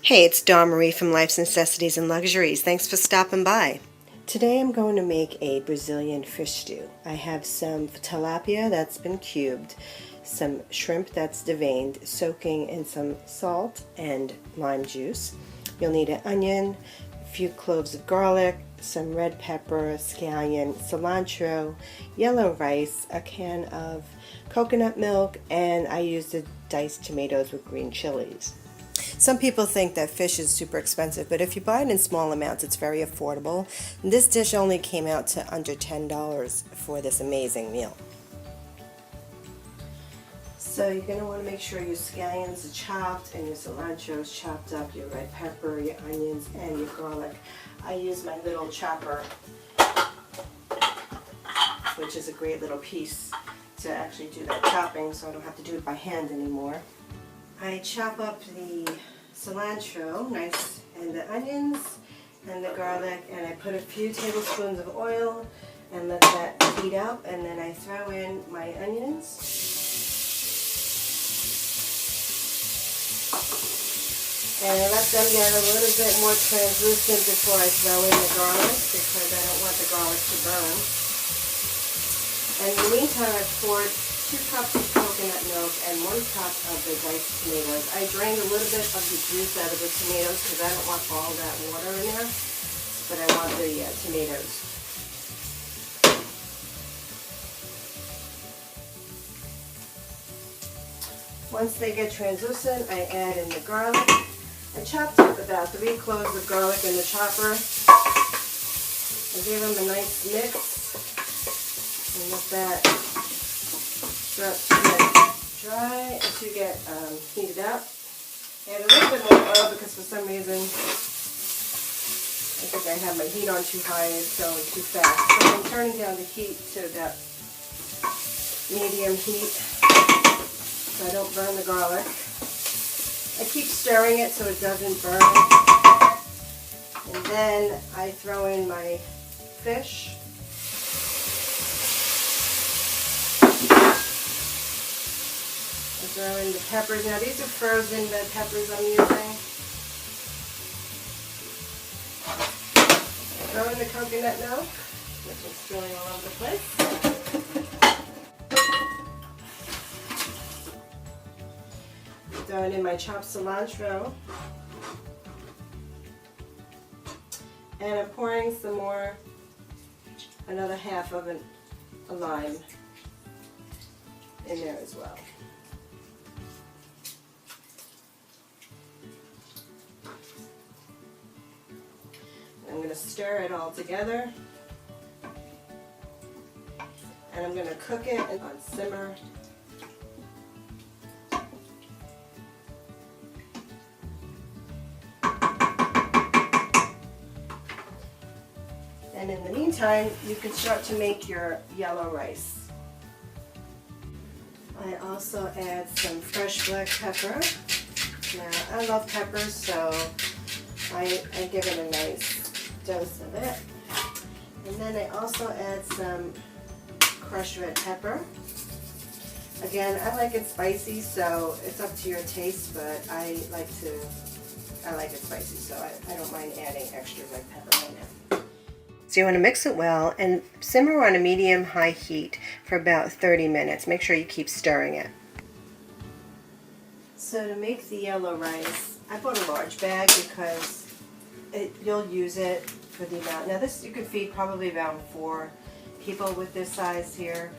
Hey, it's Dawn Marie from Life's Necessities and Luxuries. Thanks for stopping by. Today I'm going to make a Brazilian fish stew. I have some tilapia that's been cubed, some shrimp that's deveined, soaking in some salt and lime juice. You'll need an onion, a few cloves of garlic, some red pepper, scallion, cilantro, yellow rice, a can of coconut milk, and I used the diced tomatoes with green chilies. Some people think that fish is super expensive, but if you buy it in small amounts, it's very affordable. And this dish only came out to under $10 for this amazing meal. So you're going to want to make sure your scallions are chopped and your cilantro is chopped up, your red pepper, your onions, and your garlic. I use my little chopper, which is a great little piece to actually do that chopping, so I don't have to do it by hand anymore. I chop up the cilantro, nice, and the onions and the garlic, and I put a few tablespoons of oil and let that heat up, and then I throw in my onions. And I let them get a little bit more translucent before I throw in the garlic, because I don't want the garlic to burn. And in the meantime, I've poured 2 cups of coconut milk and 1 cup of the diced tomatoes. I drained a little bit of the juice out of the tomatoes because I don't want all that water in there, but I want the tomatoes. Once they get translucent, I add in the garlic. I chopped up about 3 cloves of garlic in the chopper. I gave them a nice mix and let that start to get dry to get heated up. Add a little bit more oil because for some reason I think I have my heat on too high, it's going too fast. So I'm turning down the heat to about medium heat so I don't burn the garlic. I keep stirring it so it doesn't burn. And then I throw in my fish. Throw in the peppers. Now these are frozen red peppers I'm using. Throw in the coconut milk, which is spilling all over the place. Throw in my chopped cilantro. And I'm pouring some more, another half of a lime in there as well. I'm going to stir it all together, and I'm going to cook it on simmer. And in the meantime, you can start to make your yellow rice. I also add some fresh black pepper. Now, I love peppers, so I give it a nice dose of it. And then I also add some crushed red pepper. Again, I like it spicy, so it's up to your taste, but I like it spicy, so I don't mind adding extra red pepper right now. So you want to mix it well and simmer on a medium-high heat for about 30 minutes. Make sure you keep stirring it. So to make the yellow rice, I bought a large bag because you'll use it for the amount. Now this, you could feed probably around 4 people with this size here.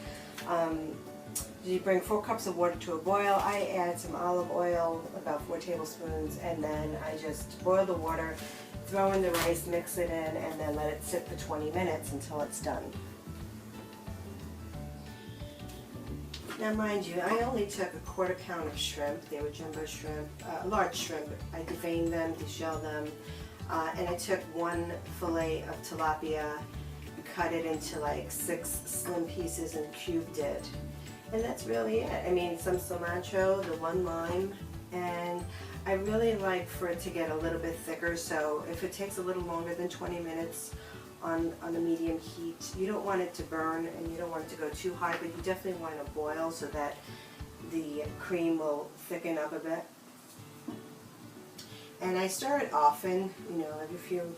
You bring 4 cups of water to a boil. I add some olive oil, about 4 tablespoons, and then I just boil the water, throw in the rice, mix it in, and then let it sit for 20 minutes until it's done. Now mind you, I only took a 1/4 pound of shrimp. They were jumbo shrimp, large shrimp. I deveined them, deshelled them. And I took 1 fillet of tilapia, cut it into like 6 slim pieces and cubed it. And that's really it. I mean, some cilantro, the 1 lime, and I really like for it to get a little bit thicker, so if it takes a little longer than 20 minutes on a medium heat, you don't want it to burn and you don't want it to go too high, but you definitely want to boil so that the cream will thicken up a bit. And I stir it often, you know, every few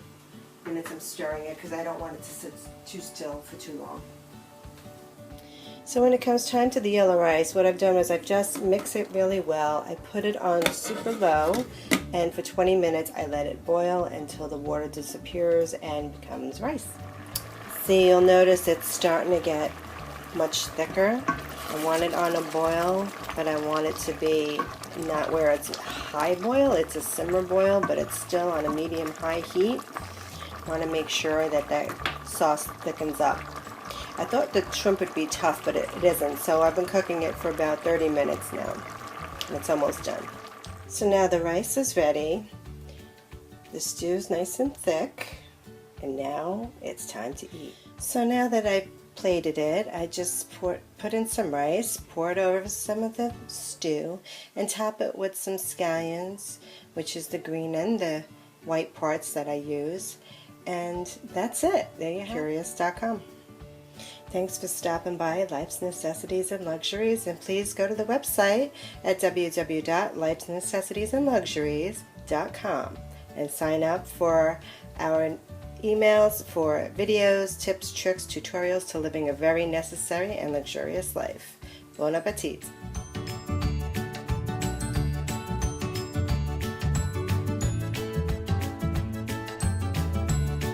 minutes I'm stirring it because I don't want it to sit too still for too long. So when it comes time to the yellow rice, what I've done is I've just mixed it really well. I put it on super low, and for 20 minutes I let it boil until the water disappears and becomes rice. See, you'll notice it's starting to get much thicker. I want it on a boil, but I want it to be not where it's a high boil, it's a simmer boil, but it's still on a medium-high heat. I want to make sure that that sauce thickens up. I thought the shrimp would be tough, but it isn't, so I've been cooking it for about 30 minutes now, and it's almost done. So now the rice is ready, the stew's nice and thick, and now it's time to eat. So now that I've plated it, I just put in some rice, pour it over some of the stew, and top it with some scallions, which is the green and the white parts that I use, and that's it. There you have it. Curious.com. Thanks for stopping by Life's Necessities and Luxuries, and please go to the website at www.lifesnecessitiesandluxuries.com and sign up for our emails for videos, tips, tricks, tutorials to living a very necessary and luxurious life. Bon appetit!